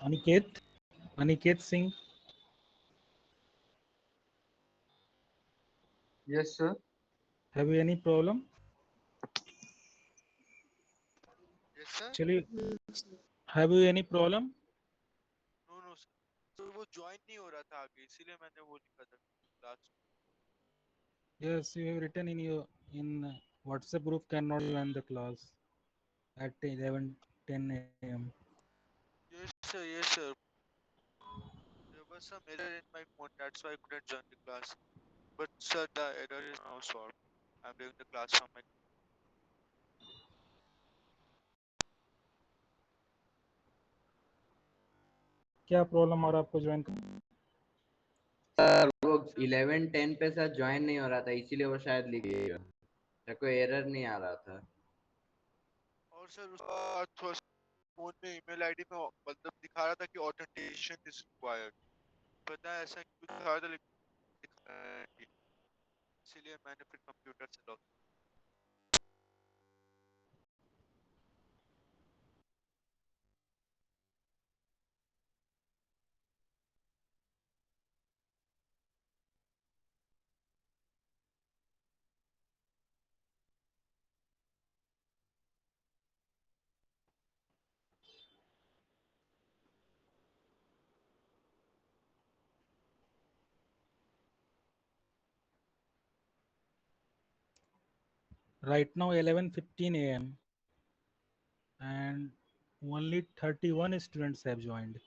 Aniket Singh. Yes, sir. Have you any problem? Yes sir. Actually, have you any problem? No no sir, तो वो join नहीं हो रहा था आगे, इसीलिए मैंने वो लिखा था class. Yes, you have written in your WhatsApp group cannot join the class at 11:10 a.m. Yes sir, yes sir, there was some error in my phone, that's why I couldn't join the class. But sir, the error is now solved. I'm doing the class from my. क्या problem आ रहा है आपको join करने? Sir वो 11:10 पे sir join नहीं हो रहा था, इसीलिए वो शायद लिख गया। मेरे को एरर नहीं आ रहा था। और सर उसका थोड़ा फोन में ईमेल आईडी में मतलब दिखा रहा था कि ऑथेंटिकेशन इज रिक्वायर्ड, पता है ऐसा क्यों दिखा रहा था, लेकिन इसीलिए मैंने फिर कंप्यूटर से log. Right now 11:15 a.m. and only 31 students have joined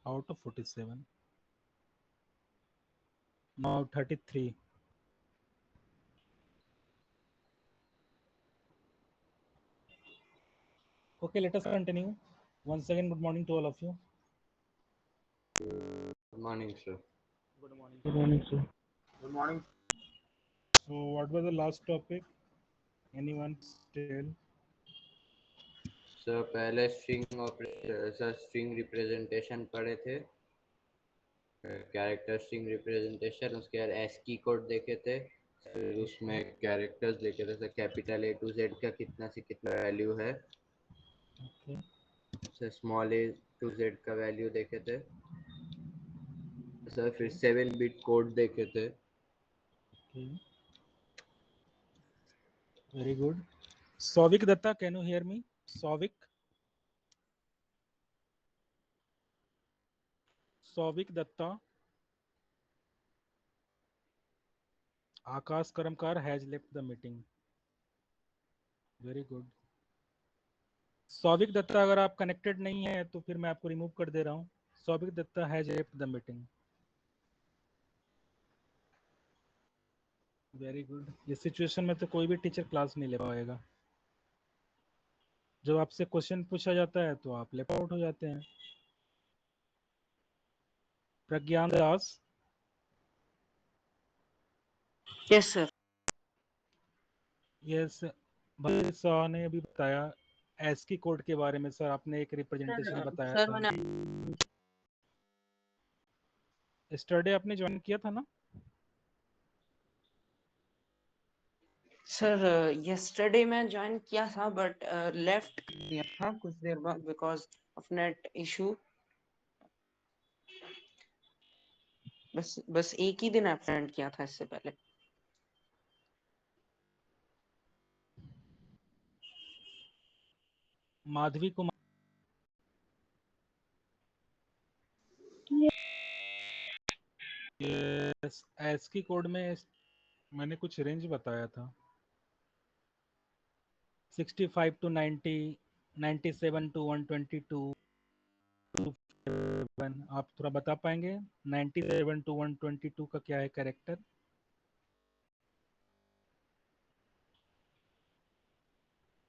out of 47. Now 33. Okay, let us continue. Once again, good morning to all of you. Good morning sir. Good morning, sir. Good morning. So, what was the last topic? Anyone tell? Sir पहले string representation पढ़े थे, character string representation, उसके बाद ASCII code देखे थे। फिर उसमें characters देखे थे, कैपिटल A to Z का कितना से कितना वैल्यू है, Okay. Small A to Z का वैल्यू देखे थे सर। फिर 7-bit कोड देखे थे। Okay. Very good. Souvik Datta, can you hear me? Souvik Datta. Akash Karamkar has left the meeting. Very good. Souvik Dutta, अगर आप कनेक्टेड नहीं है तो फिर मैं आपको रिमूव कर दे रहा हूँ। Souvik Datta has left the meeting. Very good. इस सिचुएशन में तो कोई भी टीचर क्लास नहीं ले पाएगा। जब आपसे क्वेश्चन पूछा जाता है तो आप लेफ्ट आउट हो जाते हैं। Pragyan Das. Yes sir. Yes, भाई शाह ने अभी बताया एस्की कोड के बारे में। सर आपने एक रिप्रेजेंटेशन बताया सर था। मैंने स्टरडे आपने ज्वाइन किया था ना? सर यस्टरडे मैं ज्वाइन किया था बट लेफ्ट किया था कुछ देर बाद बिकॉज ऑफ नेट इशू। बस एक ही दिन एब्सेंट किया था इससे पहले। Madhavi Kumar. Yes, ASCII code में मैंने कुछ रेंज बताया था 65 to 90, 97 to 122 to 7। आप थोड़ा बता पाएंगे 97 to 122 का क्या है कैरेक्टर?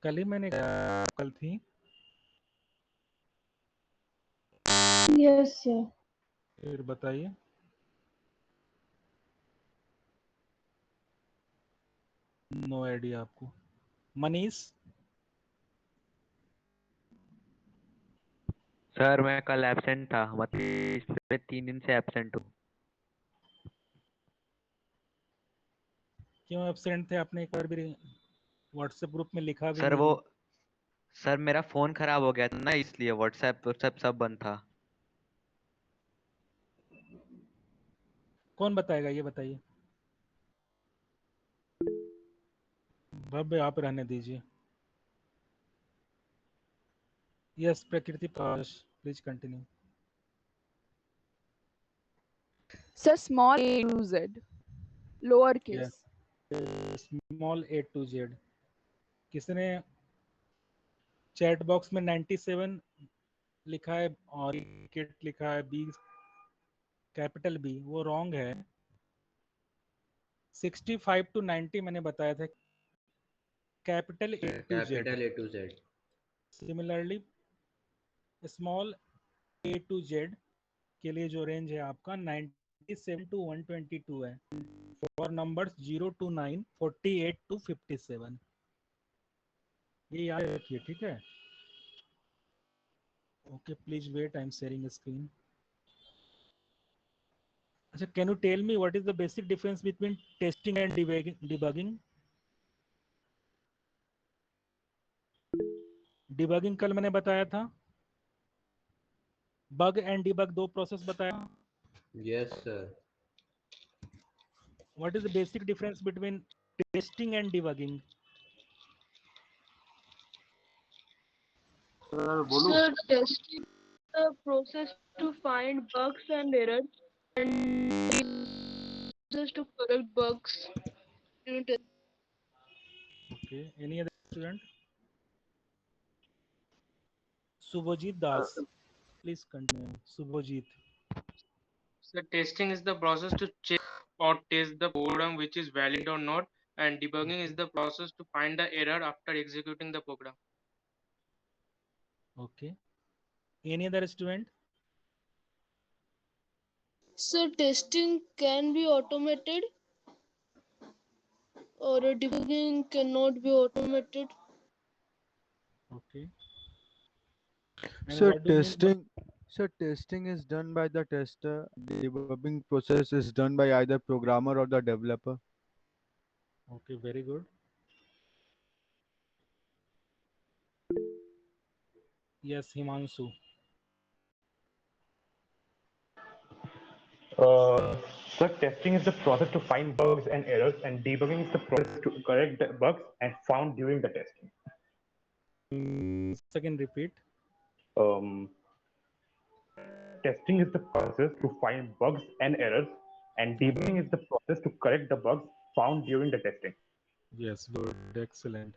कल ही मैंने कल थी। Yes sir. फिर बताइए। नो आइडिया आपको। मनीष। सर मैं कल एब्सेंट था, मतलब पिछले 3 दिन से एब्सेंट हूँ। क्यों एब्सेंट थे? आपने एक बार भी व्हाट्सएप ग्रुप में लिखा भी सर नहीं वो है। सर मेरा फोन खराब हो गया था ना, इसलिए व्हाट्सएप सब बंद था। कौन बताएगा, ये बताइए। भव्य आप रहने दीजिए। Yes Prakriti Prakash, please continue. Sir, small a to z, lowercase. Small A to Z. किसने चैट बॉक्स में 97 लिखा है और किट लिखा है, बी कैपिटल बी, वो रॉन्ग है। 65 to 90 मैंने बताया था capital A to Z. Capital A to Z. Similarly small A to Z के लिए जो रेंज है आपका 97 to 122 है। फॉर नंबर्स 0 to 9, 48 to 57, ये याद रखिए, ठीक है। Okay please wait, I am sharing screen. अच्छा, can you tell me what is the basic difference between testing and debugging? Debugging कल मैंने बताया था, बग एंड डिबग दो प्रोसेस बताया। Yes sir. What is the basic difference between testing and debugging? Sir, testing the process to find bugs and errors and process to correct bugs. During test. Okay, any other student? Subhajit Das, please continue. Subhajit. So testing is the process to check or test the program which is valid or not, and debugging is the process to find the error after executing the program. Okay, any other student? Sir, testing can be automated or debugging cannot be automated. Okay. And So what do you mean by- testing is done by the tester. Debugging process is done by either programmer or the developer. Okay, very good. Yes, Himanshu. So testing is the process to find bugs and errors, and debugging is the process to correct the bugs and found during the testing. Second repeat. Um, Testing is the process to find bugs and errors, and debugging is the process to correct the bugs found during the testing. Yes, good, excellent.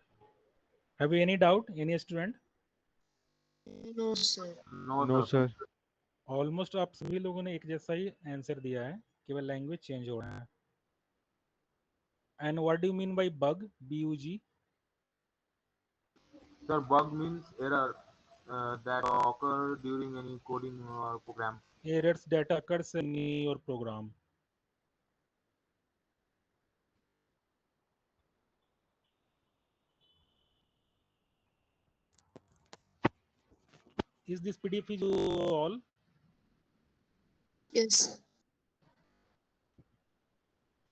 Have you any doubt, any student? No, sir. No, sir. Almost आप सभी लोगों ने एक जैसा ही answer दिया है, केवल language change हो रहा है। And what do you mean by bug, BUG? Sir, bug means error that occur during any coding or program. Errors that occurs in your program. Is this PDF is all? Yes.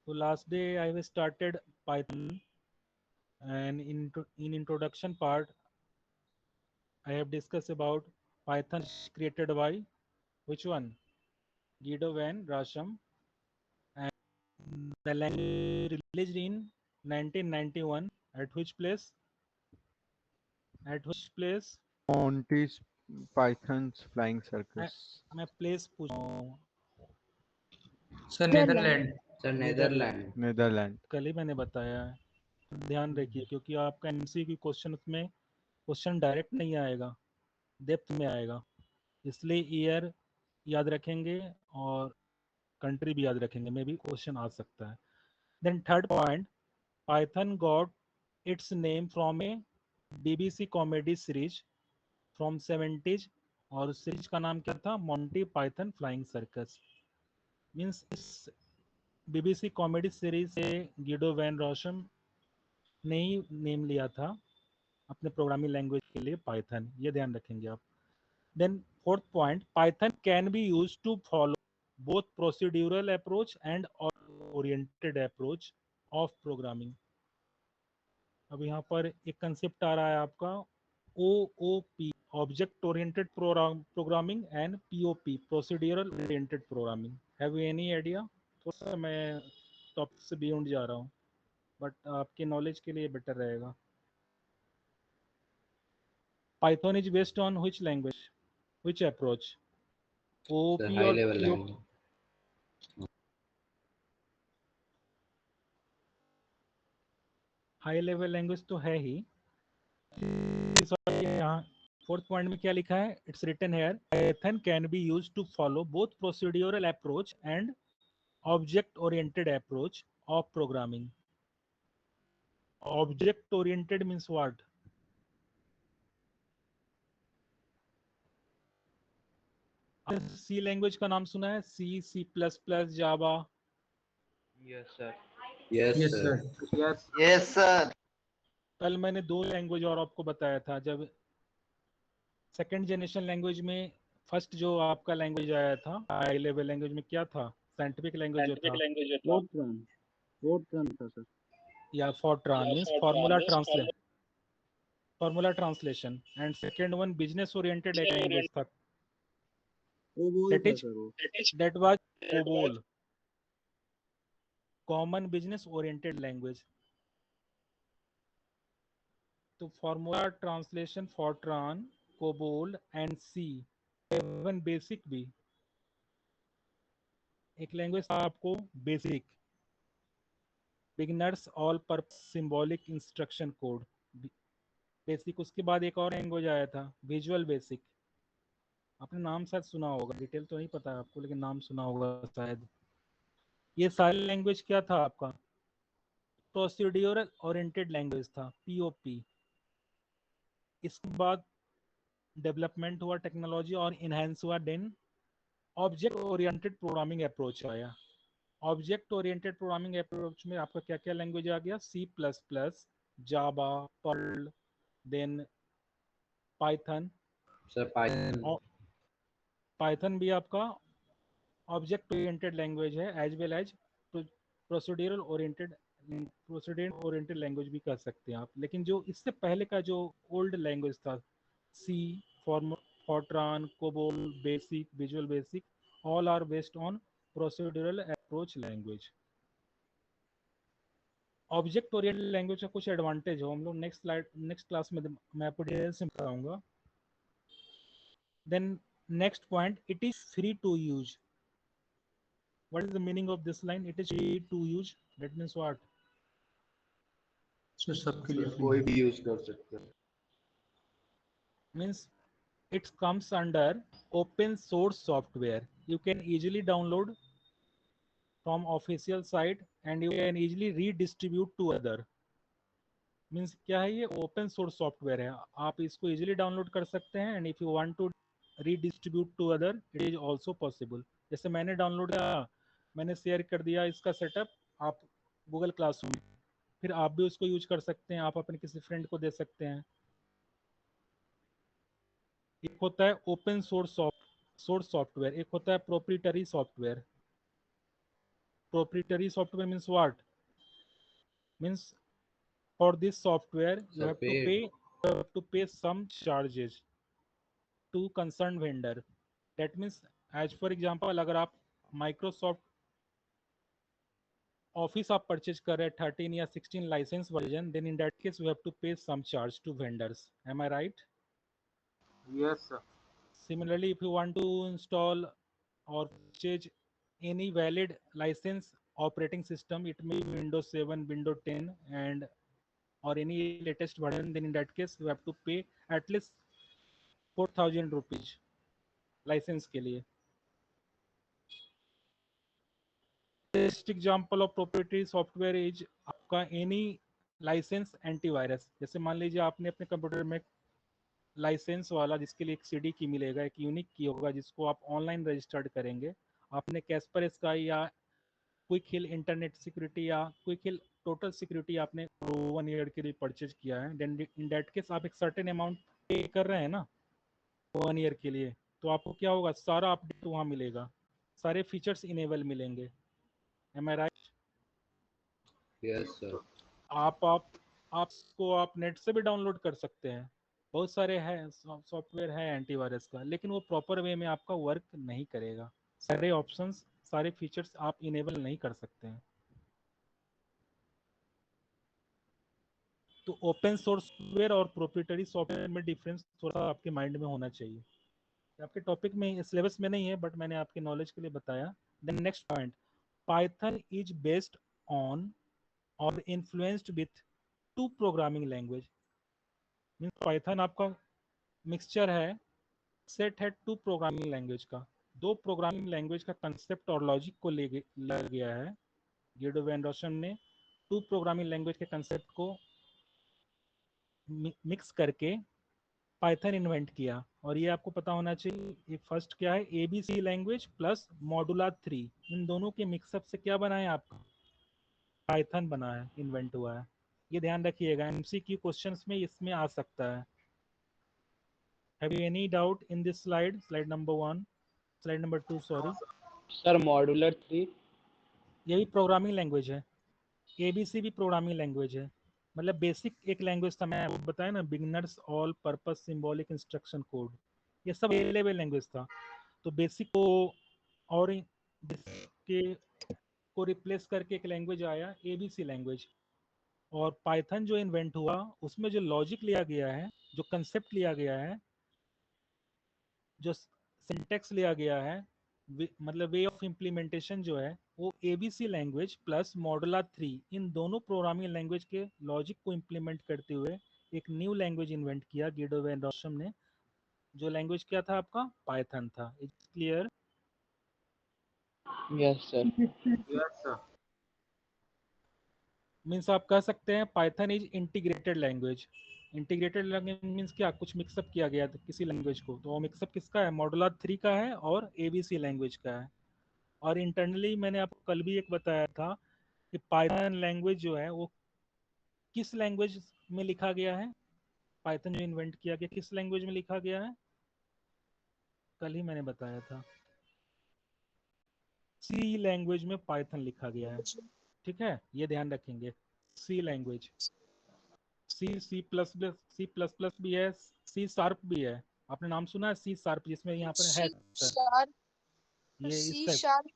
So last day I have started Python, and in introduction part I have discussed about Python created by which one? Guido van Rossum, and the language released in 1991 at which place? At which place? Monty's Python's Flying Circus. मैं place पूछ रहा हूँ। Sir, Netherlands. Sir Netherland. Netherlands. कल ही मैंने बताया है, ध्यान रखिए, क्योंकि आपका MCQ क्वेश्चन उसमें क्वेश्चन डायरेक्ट नहीं आएगा, डेप्थ में आएगा, इसलिए ईयर याद रखेंगे और कंट्री भी याद रखेंगे, में भी क्वेश्चन आ सकता है। Then third point, Python got its name from a BBC comedy series from 70s, और सीरीज का नाम क्या था? Monty Python flying circus. Means इस BBC कॉमेडी सीरीज से गिडो वैन रॉसम ने ही नेम लिया था अपने प्रोग्रामिंग लैंग्वेज के लिए पाइथन, ये ध्यान रखेंगे आप। Then fourth point, Python can be used to follow both procedural approach and oriented approach of programming. अब यहाँ पर एक कंसेप्ट आ रहा है आपका OOP, object oriented programming, and POP, procedural oriented programming. Have you any idea थोड़ा सा मैं टॉपिक से बियॉन्ड जा रहा हूँ, बट आपके नॉलेज के लिए बेटर रहेगा। Python is based on which language, which approach, OOP high और level POP? Language. High level language तो है ही। यहाँ फोर्थ पॉइंट में क्या लिखा है? It's written here, Python can be used to follow both procedural approach and object oriented approach of programming. Object oriented means what? C language का नाम सुना है? C, C plus plus, Java? Yes sir. Yes Yes, sir. sir. Yes sir. कल मैंने 2 language और आपको बताया था। जब सेकेंड जनरेशन लैंग्वेज में फर्स्ट जो आपका लैंग्वेज आया था हाई लेवल लैंग्वेज में, क्या था? साइंटिफिक लैंग्वेज जो था, Fortran. Fortran था सर. या Fortran means formula translation. And second one business oriented एक लैंग्वेज था, वो बोल दैट था इज सर वो. That was COBOL, common business oriented language. तो formula translation, Fortran, COBOL and C, even BASIC भी एक लैंग्वेज था आपको, BASIC, beginners all purpose symbolic instruction code, BASIC. उसके बाद एक और लैंग्वेज आया था, विजुअल बेसिक। आपने नाम शायद सुना होगा, डिटेल तो नहीं पता है आपको, लेकिन नाम सुना होगा शायद। ये सारी लैंग्वेज क्या था आपका? प्रोसीड्यूरल ओरिएंटेड लैंग्वेज था, पीओपी। इसके बाद डेवलपमेंट हुआ टेक्नोलॉजी और इनहेंस हुआ, then object oriented programming approach आया। ऑब्जेक्ट ओरिएंटेड प्रोग्रामिंग अप्रोच में आपका क्या क्या लैंग्वेज आ गया? C plus plus, Java, Perl, then Python. Sir Python. Python भी आपका ऑब्जेक्ट ओरिएंटेड लैंग्वेज है, as well as procedural oriented language भी कह सकते हैं आप। लेकिन जो इससे पहले का जो ओल्ड लैंग्वेज था, C, Fortran, COBOL, BASIC, visual BASIC, all are based on procedural approach language. Object oriented language का कुछ एडवांटेज हो, हम लोग नेक्स्ट क्लास में मैं आपको डिटेल से बताऊंगा। Then next point, it is free to use. What is the meaning of this line? It is free to use. That means what? Sir सबके लिए सर free कोई है. भी यूज कर सकते हैं। Means it comes under open source software. You can easily download from official site and you can easily redistribute to other. Means क्या है? ये open source software है, आप इसको easily download कर सकते हैं, and if you want to redistribute to other, it is also possible. जैसे मैंने डाउनलोड किया, मैंने शेयर कर दिया इसका सेटअप आप गूगल क्लासरूम में, फिर आप भी उसको यूज कर सकते हैं, आप अपने किसी फ्रेंड को दे सकते हैं। एक होता है ओपन सोर्स सॉफ्टवेयर, एक होता है proprietary software. Proprietary software means what? Means for this software you have to pay some charges to concerned vendor. That means as for example, अगर आप माइक्रोसॉफ्ट ऑफिस आप परचेज कर रहे हैं 13 या 16 license version, then in that case you have to pay some charge to vendors. Am I right? Yes, sir. Similarly, if you want to install or purchase any valid license operating system, it may be Windows 7, Windows 10 and or any latest version, then in that case you have to pay at least 4,000 rupees license के लिए। Best example of proprietary software is आपका any license antivirus. जैसे मान लीजिए आपने अपने computer में licence वाला, जिसके लिए एक सीडी की मिलेगा, एक यूनिक की होगा, जिसको आप ऑनलाइन रजिस्टर्ड करेंगे। आपने कैस्पर स्काई या क्विक हिल इंटरनेट सिक्योरिटी या क्विक हिल टोटल सिक्योरिटी आपने 1 ईयर के लिए परचेज किया है, देन इन दैट केस आप एक सर्टेन अमाउंट पे कर रहे हैं ना 1 ईयर के लिए, तो आपको क्या होगा? सारा अपडेट वहाँ मिलेगा, सारे फीचर्स इनेबल मिलेंगे। M I right? Yes sir. आपको आप नेट से भी डाउनलोड कर सकते हैं, बहुत सारे है सॉफ्टवेयर है एंटीवायरस का, लेकिन वो प्रॉपर वे में आपका वर्क नहीं करेगा। सारे ऑप्शंस सारे फीचर्स आप इनेबल नहीं कर सकते हैं। तो ओपन सोर्स सॉफ्टवेयर और प्रोप्राइटरी सॉफ्टवेयर में डिफरेंस थोड़ा आपके माइंड में होना चाहिए। आपके टॉपिक में सिलेबस में नहीं है, बट मैंने आपके नॉलेज के लिए बताया। Then next point, Python is based on और influenced with two programming language. Means Python आपका मिक्सचर है, सेट है टू प्रोग्रामिंग लैंग्वेज का। दो प्रोग्रामिंग लैंग्वेज का कंसेप्ट और लॉजिक को ले गया है। गिडो वैन रॉसन ने टू प्रोग्रामिंग लैंग्वेज के कंसेप्ट को मिक्स करके पाइथन इन्वेंट किया। और ये आपको पता होना चाहिए, ये फर्स्ट क्या है, एबीसी लैंग्वेज प्लस मॉडुला 3, इन दोनों के मिक्सअप से क्या बना है आपका पाइथन बना है, इन्वेंट हुआ है। ये ध्यान रखिएगा, एमसीक्यू क्वेश्चंस में इसमें आ सकता है। Have you any doubt in this slide? Slide number 1, slide number 2 sorry sir modular 3 ये भी प्रोग्रामिंग लैंग्वेज है, एबीसी भी प्रोग्रामिंग लैंग्वेज है। मतलब बेसिक एक लैंग्वेज था, मैं वो बताया ना, beginners all purpose symbolic instruction code, ये सब ए लेवल लैंग्वेज था। तो बेसिक को और के को रिप्लेस करके एक लैंग्वेज आया एबीसी लैंग्वेज। और पाइथन जो इन्वेंट हुआ उसमें जो लॉजिक लिया गया है, जो कंसेप्ट लिया गया है, जो सिंटेक्स लिया गया है, मतलब वे ऑफ इम्प्लीमेंटेशन जो है, वो एबीसी लैंग्वेज प्लस मॉडुला 3, इन दोनों प्रोग्रामिंग लैंग्वेज के लॉजिक को इम्प्लीमेंट करते हुए एक न्यू लैंग्वेज इन्वेंट किया गिडो वैन रॉसम ने। जो लैंग्वेज क्या था आपका, पाइथन था। It's clear? Yes sir. Yes sir. Means आप कह सकते हैं Python is integrated language. Integrated language means क्या, कुछ मिक्सअप किया गया था किसी लैंग्वेज को, तो वो मिक्सअप किसका है, मॉडुला 3 का है और एबीसी लैंग्वेज का है। और इंटरनली मैंने आपको कल भी एक बताया था कि पाइथन लैंग्वेज जो है वो किस लैंग्वेज में लिखा गया है, पाइथन जो इन्वेंट किया गया किस लैंग्वेज में लिखा गया है, कल ही मैंने बताया था, सी लैंग्वेज में पाइथन लिखा गया है। ठीक है, ये ध्यान रखेंगे, सी लैंग्वेज। सी प्लस प्लस भी है, सी शार्प भी है। आपने नाम सुना है सी शार्प, जिसमें यहाँ पर है सर, ये इस सी टाइप। शार्प,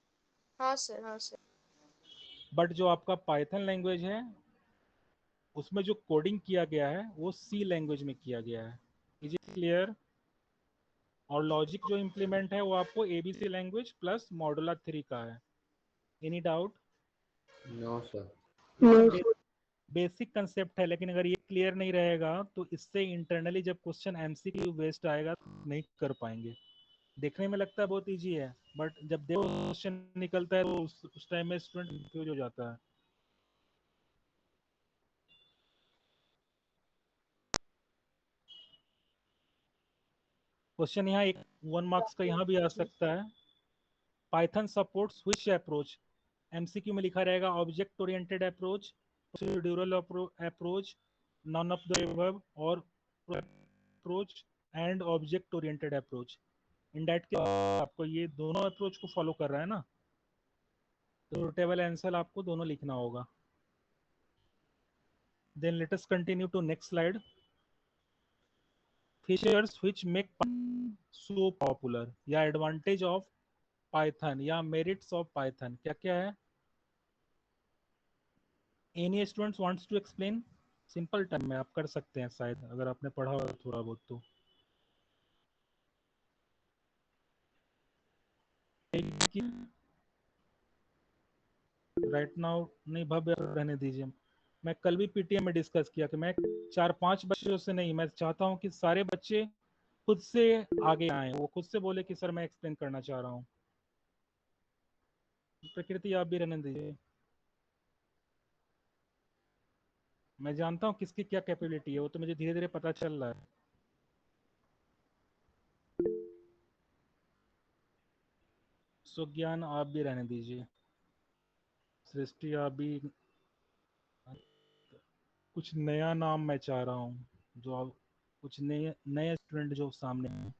हाँ सर, हाँ सर। बट जो आपका पाइथन लैंग्वेज है उसमें जो कोडिंग किया गया है वो सी लैंग्वेज में किया गया है। Is it clear? और लॉजिक जो इम्प्लीमेंट है वो आपको एबीसी लैंग्वेज प्लस मॉडुला 3 का है। Any doubt? No sir. Basic concept है, लेकिन अगर ये क्लियर नहीं रहेगा तो इससे इंटरनली जब क्वेश्चन एमसीक्यू बेस्ड आएगा तो नहीं कर पाएंगे। देखने में लगता है बहुत इजी है, बट जब देखो क्वेश्चन निकलता है तो उस टाइम में स्टूडेंट कंफ्यूज हो जाता है। क्वेश्चन यहाँ एक 1 मार्क्स का यहाँ भी आ सकता है। Python supports which approach? MCQ में लिखा रहेगा object oriented approach, procedural approach, none of the above, और approach and object oriented approach. Indirect आपको ये दोनों अप्रोच को फॉलो कर रहा है ना, तो टेबल आंसर आपको दोनों लिखना होगा। Then let us continue to next slide. Features which make so popular, या एडवांटेज ऑफ पाइथन या मेरिट्स ऑफ पाइथन, क्या क्या है? Any students wants to explain? Simple term में आप कर सकते हैं, शायद अगर आपने पढ़ा हो थोड़ा बहुत तो। राइट नाउ नहीं, भव्य रहने दीजिए। मैं कल भी पीटीएम में डिस्कस किया कि मैं 4-5 बच्चों से नहीं, मैं चाहता हूं कि सारे बच्चे खुद से आगे आए, वो खुद से बोले कि सर मैं एक्सप्लेन करना चाह रहा हूँ। प्रकृति आप भी रहने दीजिए, मैं जानता हूँ किसकी क्या कैपेबिलिटी है, वो तो मुझे धीरे धीरे पता चल रहा है। सुज्ञान आप भी रहने दीजिए, सृष्टि आप भी। कुछ नया नाम मैं चाह रहा हूँ, जो कुछ नए नए स्टूडेंट जो सामने हैं।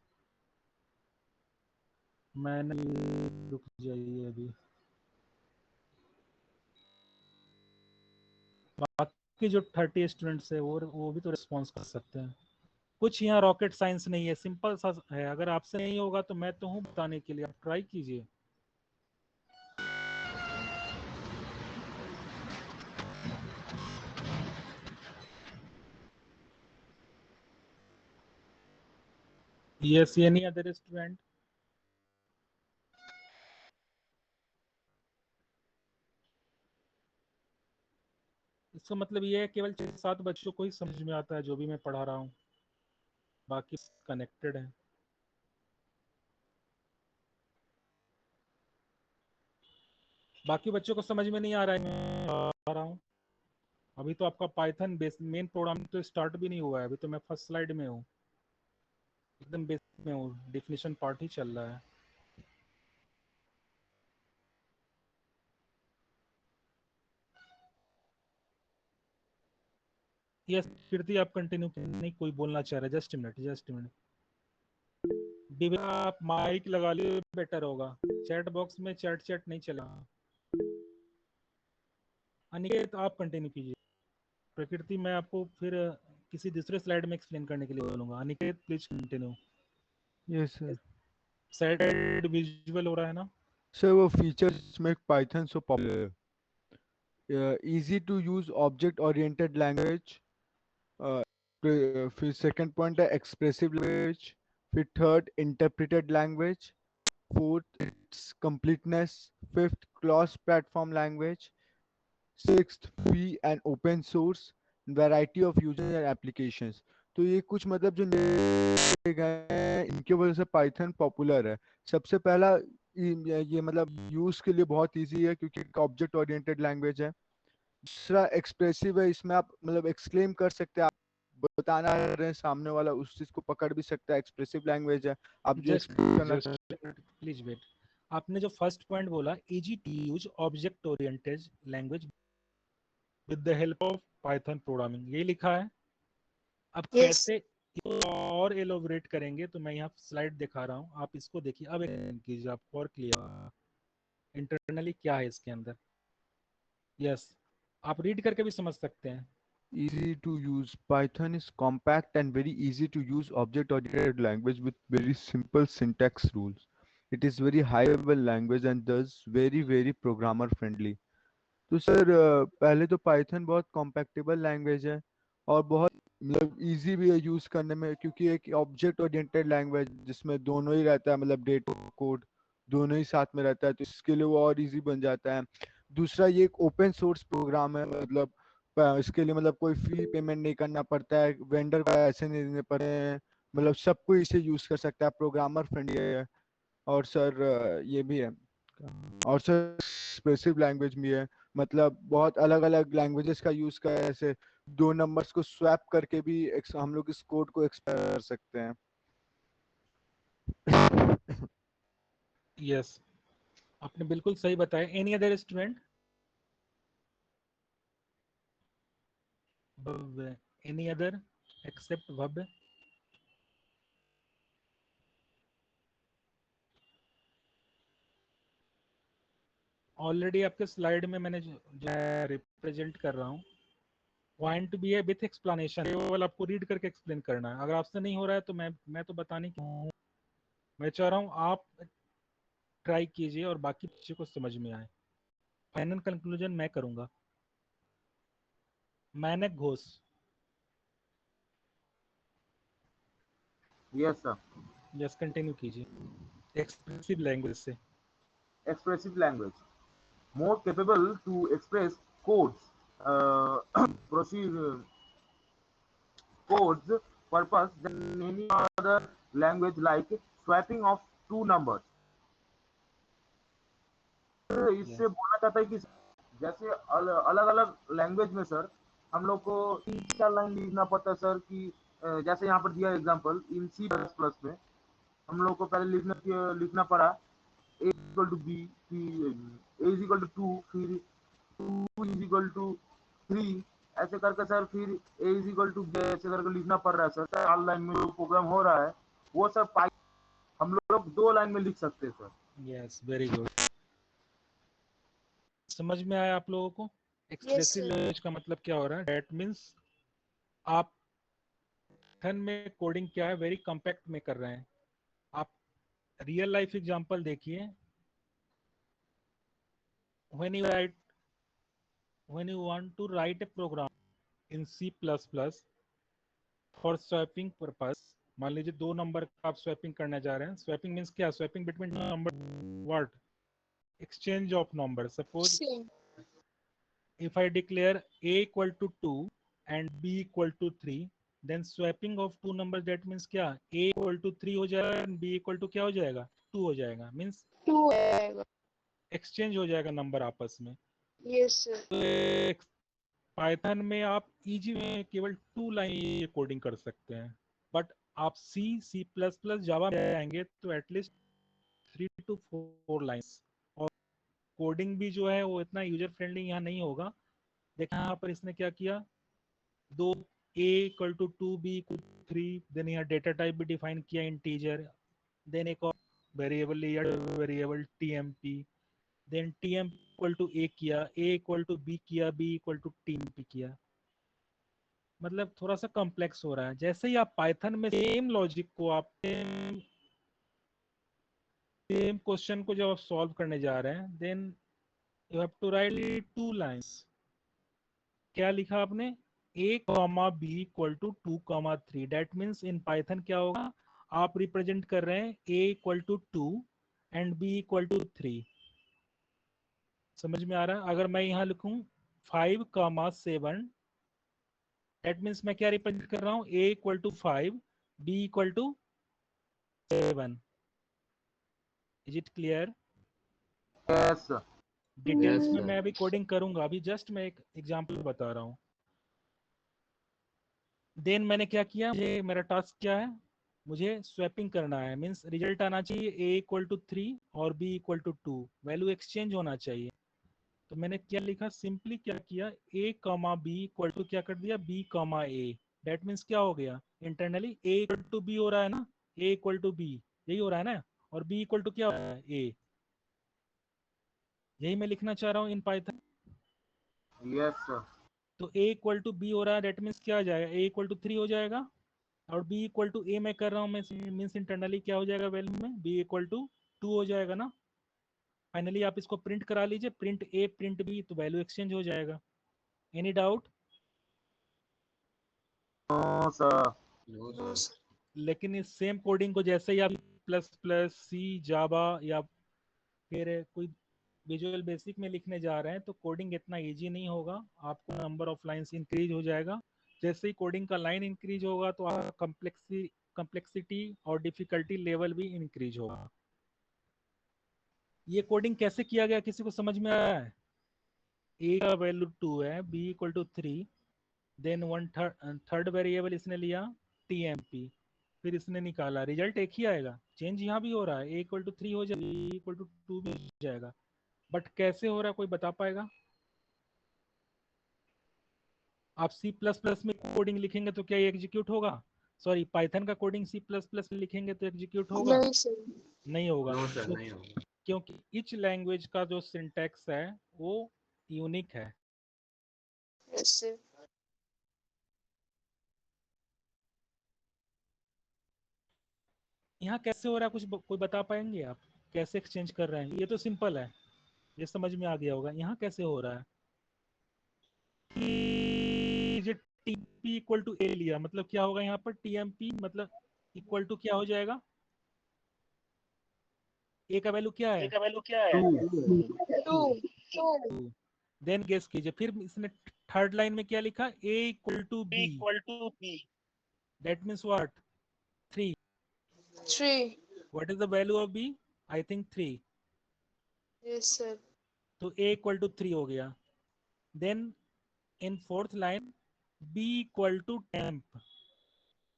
मैं नहीं, रुक जाइए अभी। बाकी जो 30 स्टूडेंट्स है वो भी तो रिस्पॉन्स कर सकते हैं। कुछ यहाँ रॉकेट साइंस नहीं है, सिंपल सा है। अगर आपसे नहीं होगा तो मैं तो हूँ बताने के लिए, आप ट्राई कीजिए। Yes, any other student? इसका मतलब ये है केवल 6-7 बच्चों को ही समझ में आता है जो भी मैं पढ़ा रहा हूँ, बाकी कनेक्टेड है। बाकी बच्चों को समझ में नहीं आ रहा है, मैं बता रहा हूँ। अभी तो आपका पाइथन बेस मेन प्रोग्राम तो स्टार्ट भी नहीं हुआ है, अभी तो मैं फर्स्ट स्लाइड में हूँ, एकदम बेसिक में हूँ, डिफिनेशन पार्ट ही चल रहा है। यस कीर्ति, आप कंटिन्यू नहीं, कोई बोलना चाह रहा है, जस्ट मिनट। दिव्या आप माइक लगा लीजिए, बेटर होगा, चैट बॉक्स में चैट नहीं चलेगा। अनिकेत आप कंटिन्यू कीजिए। प्रकृति मैं आपको फिर किसी दूसरे स्लाइड में एक्सप्लेन करने के लिए बोलूंगा। Aniket please continue. Yes sir. Side visual हो रहा है ना सर? वो features make Python so popular. Easy to use object oriented language. फिर सेकंड पॉइंट है एक्सप्रेसिव लैंग्वेज। फिर third interpreted language. Fourth it's completeness. Fifth cross platform language. Sixth free and open source. Variety of user and applications. तो ये कुछ मतलब जो गए हैं, इनकी वजह से पाइथन पॉपुलर है। सबसे पहला ये मतलब यूज के लिए बहुत इजी है क्योंकि ऑब्जेक्ट ओरिएंटेड लैंग्वेज है। दूसरा एक्सप्रेसिव है, इसमें आप मतलब एक्सक्लेम कर सकते हैं, आप बताना रहे हैं सामने वाला उस चीज को पकड़ भी सकता है। एक्सप्रेसिव लैंग्वेज है, आप जो प्लीज वेट। आपने जो फर्स्ट पॉइंट बोला, easy to use object oriented language with the help of Python programming, ये लिखा है। अब कैसे और एलोबरेट करेंगे, तो मैं यहाँ स्लाइड दिखा रहा हूँ, आप इसको देखिए। अब कीजिए आप और क्लियर इंटरनली क्या है इसके अंदर। यस, आप रीड करके भी समझ सकते हैं। easy to use. Python is compact and very easy to use object-oriented language with very simple syntax rules. It is very high-level language and thus very programmer friendly. तो सर पहले तो Python बहुत compactable language है और बहुत मतलब easy भी है यूज करने में, क्योंकि एक ऑब्जेक्ट ओरिएंटेड लैंग्वेज जिसमें दोनों ही रहता है, मतलब डेटा कोड दोनों ही साथ में रहता है, तो इसके लिए वो और इजी बन जाता है। दूसरा ये एक ओपन सोर्स प्रोग्राम है, मतलब इसके लिए मतलब कोई फी पेमेंट नहीं करना पड़ता है, वेंडर को ऐसे नहीं देने पड़ते हैं, मतलब सब कोई इसे यूज कर सकता है, प्रोग्रामर फ्रेंडली है। और सर ये भी है, और सर एक्सप्रेसिव लैंग्वेज भी है, मतलब बहुत अलग अलग लैंग्वेजेस का यूज कर ऐसे दो नंबर्स को स्वैप करके भी हम लोग इस कोड को एक्सप्रेस कर सकते हैं। यस, आपने बिल्कुल सही बताया। Any other student? Any other except verb? Already आपके स्लाइड में मैंने जो रिप्रेजेंट कर रहा हूँ, पॉइंट भी है विथ एक्सप्लेनेशन, केवल आपको रीड करके एक्सप्लेन करना है। अगर आपसे नहीं हो रहा है तो मैं तो बताने की हूँ, मैं चाह रहा हूँ आप ट्राई कीजिए और बाकी बच्चे को समझ में आए। फाइनल कंक्लूजन मैं करूंगा। मैंने Ghosh. Yes sir. Yes continue कीजिए एक्सप्रेसिव लैंग्वेज से। Expressive language, more capable to express codes, procedure, codes purpose than any other language, like swapping of two numbers. इससे बोलना चाहता है कि जैसे अलग अलग लैंग्वेज में सर हम लोग को 3-4 लाइन लिखना पड़ता है सर, कि जैसे यहाँ पर दिया एग्जांपल इन C++ में हम लोग को पहले लिखना पड़ा a इक्वल टू बी, फिर a इक्वल टू 2, फिर 2 इक्वल टू 3, ऐसे करके सर फिर a इक्वल टू b ऐसे करके लिखना पड़ रहा है सर। ऑनलाइन में जो प्रोग्राम हो रहा है वो सर हम लोग 2 लाइन में लिख सकते हैं सर। यस वेरी गुड, समझ में आया आप लोगों को? एक्सप्रेसिव लैंग्वेज का मतलब क्या हो रहा है? दैट मीन्स आप पाइथन में कोडिंग क्या है, वेरी कॉम्पैक्ट में कर रहे हैं। आप रियल लाइफ एग्जांपल देखिए। when you want to write a program in C++ for swapping purpose, मान लीजिए 2 नंबर का आप स्वैपिंग करने जा रहे हैं. स्वैपिंग मीन्स क्या? Swapping between number, what? Exchange of numbers. Suppose if I declare a equal to 2 and b equal to 3, then swapping of two numbers, that means क्या? a equal to 3 हो जाएगा and b equal to क्या हो जाएगा? 2 हो जाएगा. Means 2 हो जाएगा. exchange हो जाएगा नंबर आपस में. Yes sir. तो पाइथन में आप इजी में केवल 2 लाइन कोडिंग कर सकते हैं, बट आप C++, जावा में आएंगे तो एटलीस्ट 3 to 4 लाइन्स. और कोडिंग भी जो है वो इतना यूजर फ्रेंडली यहाँ नहीं होगा. देखा यहाँ पर इसने क्या किया, 2 a equal to 2 b equal to 3, then यहाँ डेटा टाइप भी डिफाइन किया इंटीजर, देन एक और variable variable tmp, then tmp equal to a किया, a इक्वल टू b किया, b इक्वल टू tmp किया. मतलब थोड़ा सा कॉम्प्लेक्स हो रहा है. जैसे ही आप पाइथन में सेम लॉजिक को आप सेम क्वेश्चन को जब आप सॉल्व करने जा रहे हैं, then you have to write 2 lines. क्या लिखा आपने? a comma b equal to 2 comma 3. That means in Python क्या होगा, आप रिप्रेजेंट कर रहे हैं a equal to 2 and b equal to 3. समझ में आ रहा है? अगर मैं यहाँ लिखूं 5 कॉमा 7, डेट मीन्स मैं क्या रिप्रेजेंट कर रहा हूँ? a equal to 5, b equal to 7. Is it clear? Yes sir. Details में मैं अभी कोडिंग करूंगा, अभी जस्ट मैं एक एग्जांपल बता रहा हूँ. देन मैंने क्या किया, मुझे मेरा टास्क क्या है, मुझे स्वैपिंग करना है. मींस रिजल्ट आना चाहिए a इक्वल टू 3 और b equal to 2, value exchange होना चाहिए. तो मैंने क्या लिखा, सिंपली क्या किया, a comma b equal to क्या कर दिया, b comma a. That means क्या हो गया, internally a equal to b हो रहा है ना, a इक्वल टू b यही हो रहा है ना, और b इक्वल टू क्या हो रहा है, a. यही मैं लिखना चाह रहा हूँ इन पाइथन. Yes sir. तो a इक्वल टू b हो रहा है, डेट मीन्स क्या आ जाएगा, a इक्वल टू 3 हो जाएगा, और b इक्वल टू a मैं कर रहा हूँ, मैं मीन्स इंटरनली क्या हो जाएगा वैल्यू में, b इक्वल टू 2 हो जाएगा ना. फाइनली आप इसको प्रिंट करा लीजिए, प्रिंट a प्रिंट b, तो वैल्यू एक्सचेंज हो जाएगा. Any doubt? No sir. लेकिन इस सेम कोडिंग को जैसे ही आप प्लस प्लस सी, जावा या फिर कोई विजुअल बेसिक में लिखने जा रहे हैं, तो कोडिंग इतना इजी नहीं होगा. आपको नंबर ऑफ लाइंस इंक्रीज हो जाएगा. जैसे ही कोडिंग का लाइन इंक्रीज होगा तो आपका कम्प्लेक्सिटी और डिफिकल्टी लेवल भी इंक्रीज होगा. ये कोडिंग कैसे किया गया, किसी को समझ में आया है? a का वैल्यू 2 है, b equal to 3, then third variable इसने लिया tmp, फिर इसने निकाला, रिजल्ट एक ही आएगा. चेंज यहाँ भी हो रहा है, a इक्वल टू 3 हो जाएगा, b इक्वल टू 2 भी हो जाएगा. बट कैसे हो रहा है, कोई बता पाएगा? आप C++ में कोडिंग लिखेंगे तो क्या ये एग्जीक्यूट होगा? सॉरी, पाइथन का कोडिंग C++ में लिखेंगे तो एग्जीक्यूट होगा? नहीं सर. नहीं होगा. नो सर, नहीं होगा. क्योंकि ईच लैंग्वेज का जो सिंटैक्स है वो यूनिक है. Yes sir. यहाँ कैसे हो रहा है, कुछ कोई बता पाएंगे आप? कैसे एक्सचेंज कर रहे हैं? ये तो सिंपल है, ये समझ में आ गया होगा. यहाँ कैसे हो रहा है, टीपी इक्वल टू ए लिया, मतलब क्या होगा यहाँ पर, टीएमपी मतलब इक्वल टू क्या हो जाएगा, ए का वैल्यू क्या है, 2. देन गेस कीजिए. फिर इसने थर्ड लाइन में क्या लिखा, a equal to b, that means what, 3. 3. What is the value of b? I think 3. Yes sir. तो a इक्वल टू 3 हो गया. Then in fourth line b equal to temp,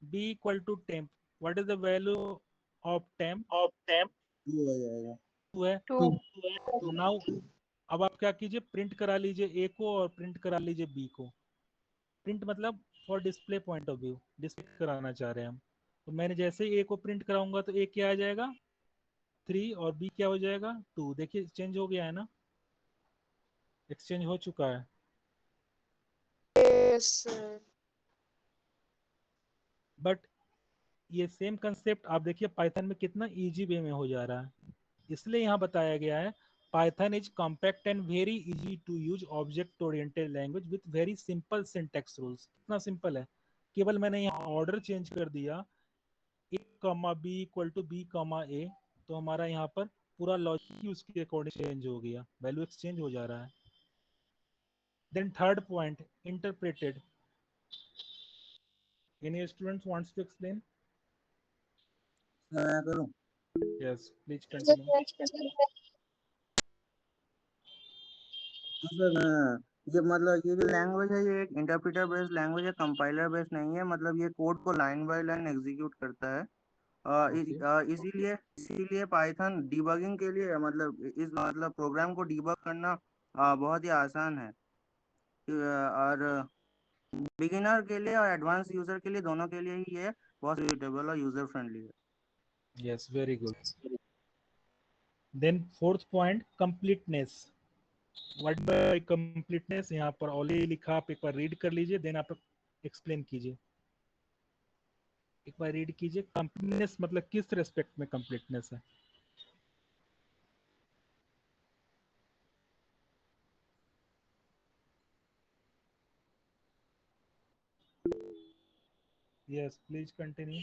b equal to temp, what is the value of temp? 2 हो जाएगा. 2 है. 2. Now अब आप क्या कीजिए, प्रिंट करा लीजिए a को और प्रिंट करा लीजिए b को. प्रिंट मतलब for display point of view, display कराना चाह रहे हैं हम. तो मैंने जैसे a को प्रिंट कराऊंगा तो a क्या आ जाएगा, 3, और b क्या हो जाएगा, 2. देखिए चेंज हो गया है ना, एक्सचेंज हो चुका है. Yes sir. बट ये सेम कंसेप्ट आप देखिए पाइथन में कितना इजी वे में हो जा रहा है. इसलिए यहाँ बताया गया है, Python is compact and very easy to use object oriented language with very simple syntax rules. कितना सिंपल है, केवल मैंने यहाँ ऑर्डर चेंज कर दिया, A comma B equal to B comma A, तो हमारा यहाँ पर पूरा लॉजिक ही उसके अकॉर्डिंग चेंज हो गया, वैल्यू एक्सचेंज हो जा रहा है। Then third point, interpreted. Any students wants to explain? मैं करूं? Yes please continue. सर ये मतलब ये जो लैंग्वेज है ये एक इंटरप्रेटर बेस्ड लैंग्वेज है, कंपाइलर बेस्ड नहीं है। मतलब ये कोड को लाइन बाय लाइन एग्जीक्यूट करता है। इसीलिए इसीलिए पाइथन डिबगिंग के लिए मतलब इस मतलब प्रोग्राम को डिबग करना बहुत ही आसान है। और बिगिनर के लिए और एडवांस यूजर के लिए दोनों के लिए ही ये बहुत सुटेबल और यूजर फ्रेंडली है। Yes very good. Then fourth point, completeness. What by completeness, यहाँ पर ऑलरेडी लिखा, आप एक बार रीड कर लीजिए, देन आप एक्सप्लेन कीजिए। एक बार रीड कीजिए, कंप्लीटनेस मतलब किस रेस्पेक्ट में कंप्लीटनेस है? Yes please continue.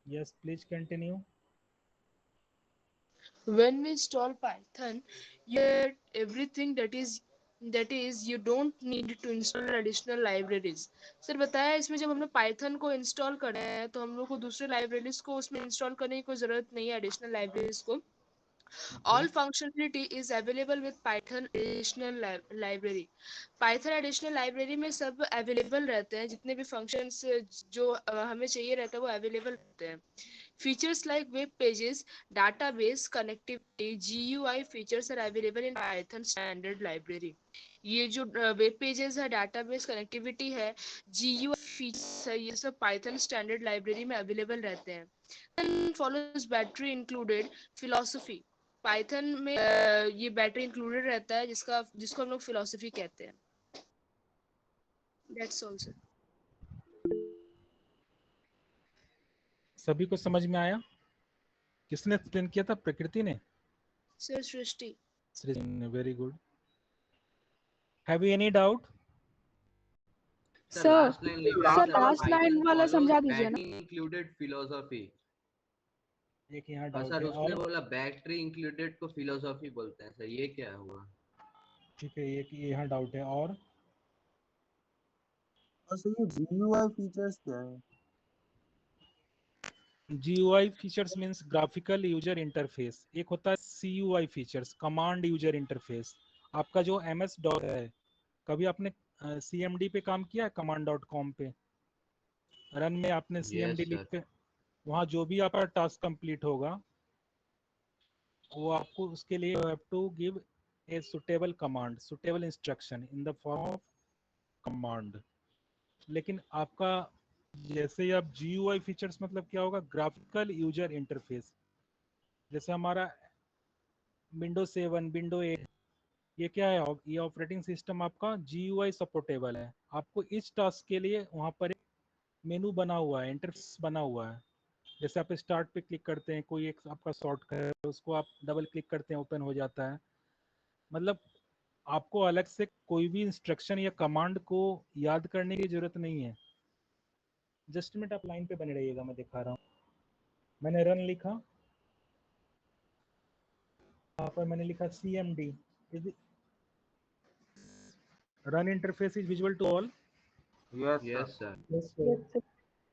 Yes, please continue. When we install Python, you get everything that is you don't need to install additional libraries. Sir बताया इसमें जब हमने पाइथन को इंस्टॉल करा है तो हम लोग को दूसरे लाइब्रेरीज को उसमें इंस्टॉल करने की कोई जरूरत नहीं है, एडिशनल लाइब्रेरीज को। All functionality is available with Python additional library. Python additional library में सब available रहते हैं, जितने भी functions जो हमें चाहिए रहता है वो available रहते हैं। Features like web pages, database, connectivity, GUI features are available in Python standard library. ये जो वेब पेजेस है, डाटाबेस, कनेक्टिविटी है, GUI फीचर्स है, ये सब पाइथन स्टैंडर्ड लाइब्रेरी में अवेलेबल रहते हैं। Then follows battery included philosophy. Python में ये बैटरी इंक्लूडेड रहता है, जिसको हम लोग फिलोसफी कहते हैं। That's all sir. सभी को समझ में आया? किसने एक्सप्लेन किया था? प्रकृति ने? सर सृष्टि। सृष्टि ने, very good. Have you any doubt? Sir last line वाला समझा दीजिए ना। Included philosophy. एक यहाँ डाउट सर है। उसने बोला बैटरी इंक्लूडेड को फिलोसॉफी बोलते हैं सर, ये क्या हुआ? ठीक है, एक यहाँ डाउट है। और सर ये GUI फीचर्स क्या है? GUI features means graphical user interface. एक होता है CUI features, command user interface. आपका जो MS DOS है, कभी आपने CMD पे काम किया है? command.com पे रन में आपने CMD लिख के वहाँ जो भी आपका टास्क कंप्लीट होगा वो आपको उसके लिए you have to give a suitable command, suitable instruction in the form of command। लेकिन आपका जैसे ही आप GUI फीचर्स मतलब क्या होगा? Graphical user interface. जैसे हमारा विंडो 7, विंडो 8, ये क्या है? ये ऑपरेटिंग सिस्टम आपका GUI सपोर्टेबल है। आपको इस टास्क के लिए वहाँ पर एक मेनू बना हुआ है, इंटरफेस बना हुआ है। जैसे आप स्टार्ट पे क्लिक करते हैं, कोई एक आपका शॉर्टकट है, उसको आप डबल क्लिक करते हैं, ओपन हो जाता है। मतलब आपको अलग से कोई भी इंस्ट्रक्शन या कमांड को याद करने की जरूरत नहीं है। जस्ट मिनट, आप लाइन पे बने रहिएगा, मैं दिखा रहा हूँ। मैंने रन लिखा, यहाँ पर मैंने लिखा CMD run interface is visual to all. Yes sir.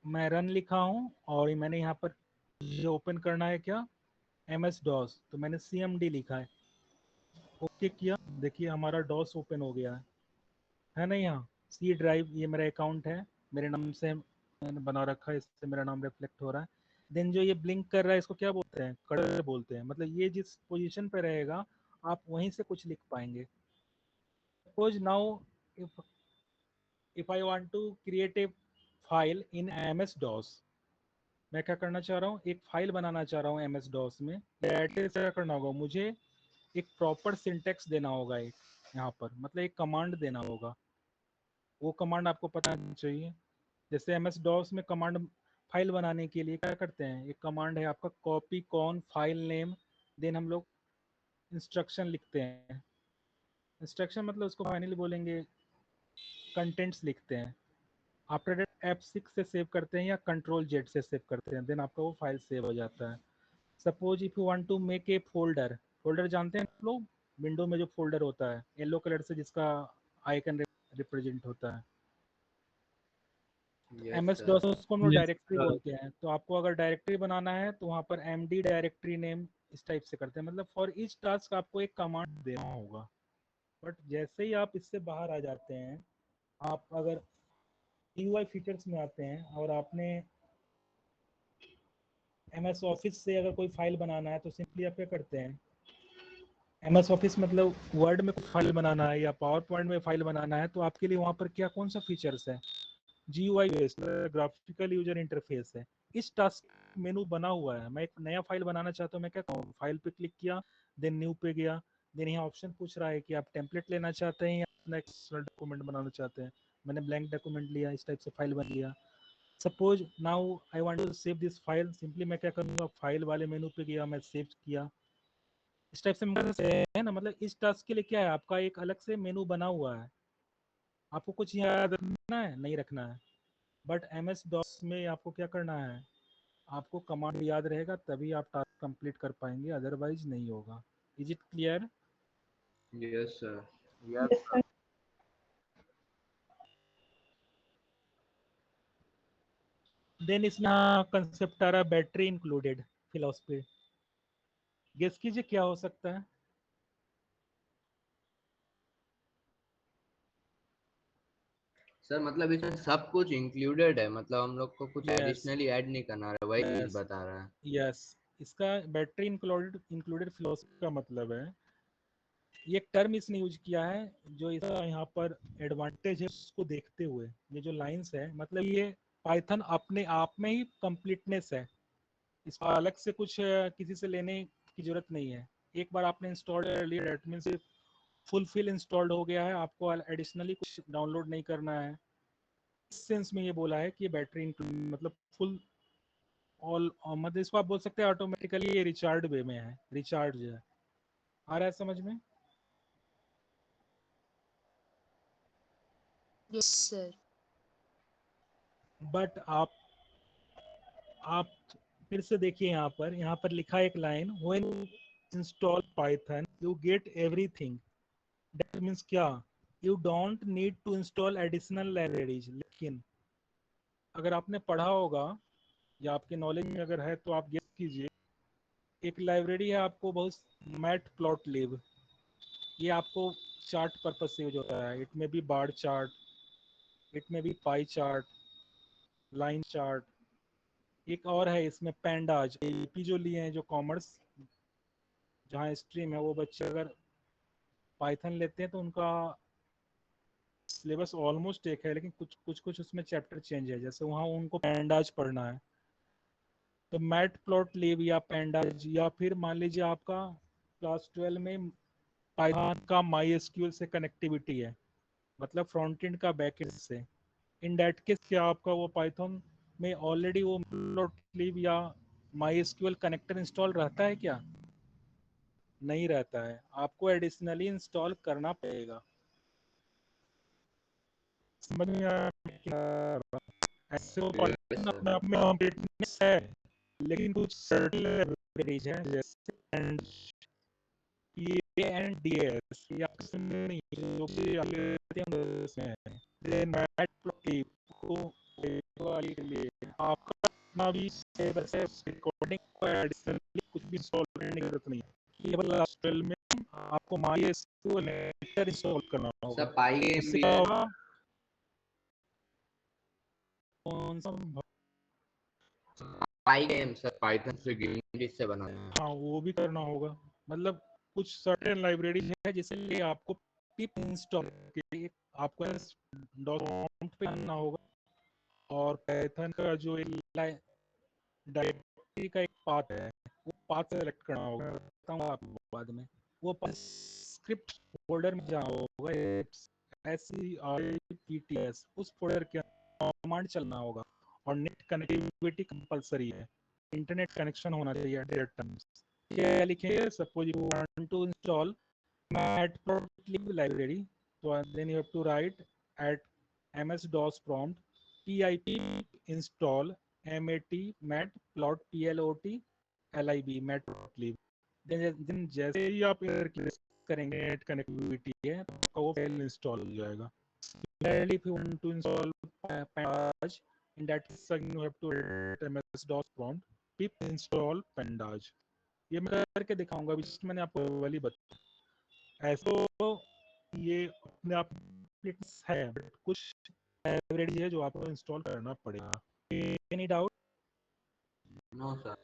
मैं रन लिखा हूँ और मैंने यहाँ पर जो ओपन करना है क्या? MS DOS, तो मैंने CMD लिखा है, ओके किया। देखिए हमारा DOS ओपन हो गया है ना? यहाँ C ड्राइव, ये मेरा अकाउंट है, मेरे नाम से मैंने बना रखा है, इससे मेरा नाम रिफ्लेक्ट हो रहा है। देन जो ये ब्लिंक कर रहा है इसको क्या बोलते हैं? कर्सर बोलते हैं। मतलब ये जिस पोजीशन पे रहेगा आप वहीं से कुछ लिख पाएंगे। Suppose now if I want to create a file in MS DOS, मैं क्या करना चाह रहा हूँ? एक फाइल बनाना चाह रहा हूँ MS DOS में। एड्रेस क्या करना होगा? मुझे एक प्रॉपर सिंटेक्स देना होगा, एक यहाँ पर मतलब एक कमांड देना होगा। वो कमांड आपको पता चाहिए। जैसे MS DOS में कमांड फाइल बनाने के लिए क्या करते हैं? एक कमांड है आपका copy con file name then हम लोग इंस्ट्रक्शन लिखते हैं। इंस्ट्रक्शन मतलब उसको फाइनली बोलेंगे कंटेंट्स लिखते हैं। आफ्टर दैट F6 से सेव करते हैं या Ctrl Z से सेव करते हैं, देन आपका वो फाइल सेव हो जाता है। Suppose if you want to make a folder, folder जानते हैं आप लोग, विंडो में जो फोल्डर होता है येलो कलर से जिसका आइकन रिप्रेजेंट होता है, यस MS सर। DOS उसको हम लोग डायरेक्टरी बोलते हैं। तो आपको अगर डायरेक्टरी बनाना है तो वहाँ पर MD डायरेक्टरी नेम इस टाइप से करते हैं, मतलब फॉर ईच टास्क आपको एक कमांड देना होगा। बट जैसे ही आप इससे बाहर आ जाते हैं, आप अगर UI फीचर्स में आते हैं और आपने MS ऑफिस से अगर कोई फाइल बनाना है तो सिंपली आप क्या करते हैं, MS ऑफिस मतलब वर्ड में फाइल बनाना है या पावर पॉइंट में फाइल बनाना है, तो आपके लिए वहाँ पर क्या कौन सा फीचर्स है, GUI based graphical user interface है। इस टास्क मेनू बना हुआ है। मैं एक नया फाइल बनाना चाहता हूँ, मैं क्या करूँ, फाइल पे क्लिक किया, देन न्यू पे गया, देन यहाँ ऑप्शन पूछ रहा है कि आप टेम्पलेट लेना चाहते हैं या अपना एक्सटर्नल डॉक्यूमेंट बनाना चाहते हैं। मैंने ब्लैंक डॉक्यूमेंट लिया, इस टाइप से फाइल बन लिया। Suppose now I want to save this file, simply मैं क्या करूँगा, फाइल वाले मेनू पे गया, मैं सेव किया। इस टाइप से है ना, मतलब इस टास्क के लिए क्या है, आपका एक अलग से मेनू बना हुआ है। आपको कुछ याद रखना है, नहीं रखना है। बट MS DOS में आपको क्या करना है, आपको कमांड याद रहेगा तभी आप टास्क कंप्लीट कर पाएंगे, अदरवाइज नहीं होगा। Is it clear? Yes sir. Yes sir. Then इसमें कंसेप्ट आ रहा है बैटरी इंक्लूडेड फिलॉसफी। गेस कीजिए क्या हो सकता है। सर मतलब इसमें सब कुछ इंक्लूडेड है, मतलब हम लोग को कुछ यस एडिशनली ऐड नहीं करना है, वही चीज यस बता रहा है। यस, इसका बैटरी इंक्लूडेड फिलॉसफी का मतलब है, ये एक टर्म इसने यूज किया है जो इसका यहाँ पर एडवांटेज है उसको देखते हुए। ये जो लाइंस है, मतलब ये पाइथन अपने आप में ही कंप्लीटनेस है, इसका अलग से कुछ किसी से लेने की जरूरत नहीं है। एक बार आपने इंस्टॉल कर लिया, डेट मींस फुलफिल इंस्टॉल्ड हो गया है, आपको एडिशनली कुछ डाउनलोड नहीं करना है। इस सेंस में ये बोला है कि बैटरी मतलब फुल ऑल, मतलब इसको आप बोल सकते हैं ऑटोमेटिकली ये रिचार्ज वे में है, रिचार्ज है। आ रहा है समझ में? Yes sir. बट आप फिर से देखिए, यहाँ पर लिखा है एक line, when install Python you get everything. That means क्या, you don't need to install additional libraries. लेकिन अगर आपने पढ़ा होगा या आपके नॉलेज में अगर है तो आप गेस कीजिए, एक लाइब्रेरी है आपको बहुत, मैट प्लॉट लिब, ये आपको चार्ट पर्पज से यूज होता है। It may be bar chart, it may be pie chart, line chart. एक और है इसमें पैंडाज, AP जो लिए हैं, जो कॉमर्स जहाँ स्ट्रीम है, वो बच्चे अगर पाइथन लेते हैं तो उनका सिलेबस ऑलमोस्ट एक है, लेकिन कुछ उसमें चैप्टर चेंज है, जैसे वहाँ उनको पैंडाज पढ़ना है। तो मैट प्लॉट लिब या पैंडाज, या फिर मान लीजिए आपका क्लास 12 में पाइथन का MySQL से कनेक्टिविटी है, मतलब फ्रंट एंड का बैक एंड से। इन दैट केस क्या आपका वो पाइथन में ऑलरेडी वो प्लॉट लिब या MySQL कनेक्टर इंस्टॉल रहता है क्या? नहीं रहता है, आपको एडिशनली इंस्टॉल करना पड़ेगा। समझ में आ रहा है? ऐसे वो पाइथन अपने आप में कंप्लीटनेस है, लेकिन कुछ सर्टेन लाइब्रेरीज हैं जैसे PANDS, ये आपको सुनने नहीं, जो भी आप लेते हैं उसमें है। देन मैटप्लॉटलिब को वाली के लिए आपका अपना भी सिलेबस है, रिकॉर्डिंग को एडिशनली कुछ भी इंस्टॉल करने की जरूरत नहीं है। केवल लास्ट में आपको MySQL कनेक्टर इंस्टॉल करना होगा। सर पाइगेम उससे भी क्या है। होगा, कौन सा, पाइगेम सर, पाइथन से गेम से बनाना है। हाँ वो भी करना होगा। मतलब कुछ सर्टेन लाइब्रेरीज है जिसके लिए आपको पिप इंस्टॉल के लिए आपको डॉट पे करना होगा, और पाइथन का जो डायरेक्टरी का एक पाथ है, वो पाथ सेलेक्ट करना होगा, बताऊंगा आपको बाद में। वो स्क्रिप्ट फोल्डर में जहाँ होगा SCRIPTS, उस फोल्डर के कमांड चलना होगा। और नेट कनेक्टिविटी कंपलसरी है, इंटरनेट कनेक्शन होना चाहिए एट टाइम्स। क्या लिखेंगे? Suppose you want to install matplotlib library, so then you have to write at ms-dos prompt pip install matplotlib matplotlib. then जैसे ही आप करेंगे नेट कनेक्टिविटी है तो वो फाइल इंस्टॉल हो जाएगा. Similarly, if you want to install Pandas, in that case you have to write ms-dos prompt pip install Pandas. ये मैं करके दिखाऊंगा अभी, मैंने आपको वाली बताई. ऐसे तो ये अपने आप है, बट कुछ लाइब्रेरी है जो आपको इंस्टॉल करना पड़ेगा. Any doubt? No sir.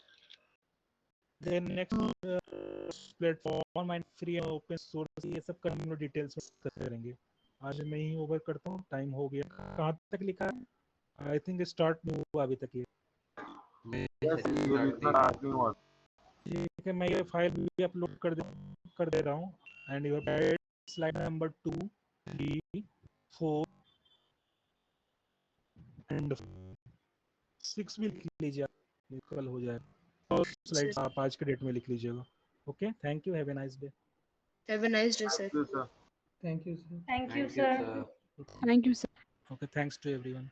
Then next platform and free and open source, ये सब का हम लोग डिटेल्स में करेंगे. आज मैं ही ओवर करता हूँ, टाइम हो गया. कहाँ तक लिखा है? आई थिंक स्टार्ट नहीं हुआ अभी तक ये. ठीक है, मैं ये फाइल भी अपलोड कर दे रहा हूँ. And you have slide number 2, 3, 4 and 6 भी लिख लीजिए, कल हो जाए. और स्लाइड्स आप आज के डेट में लिख लीजिएगा. Okay, thank you. Have a nice day. Have a nice day, sir. Yes, sir. Thank you, sir. Thank you, sir. Thank you, sir. Okay, thanks to everyone.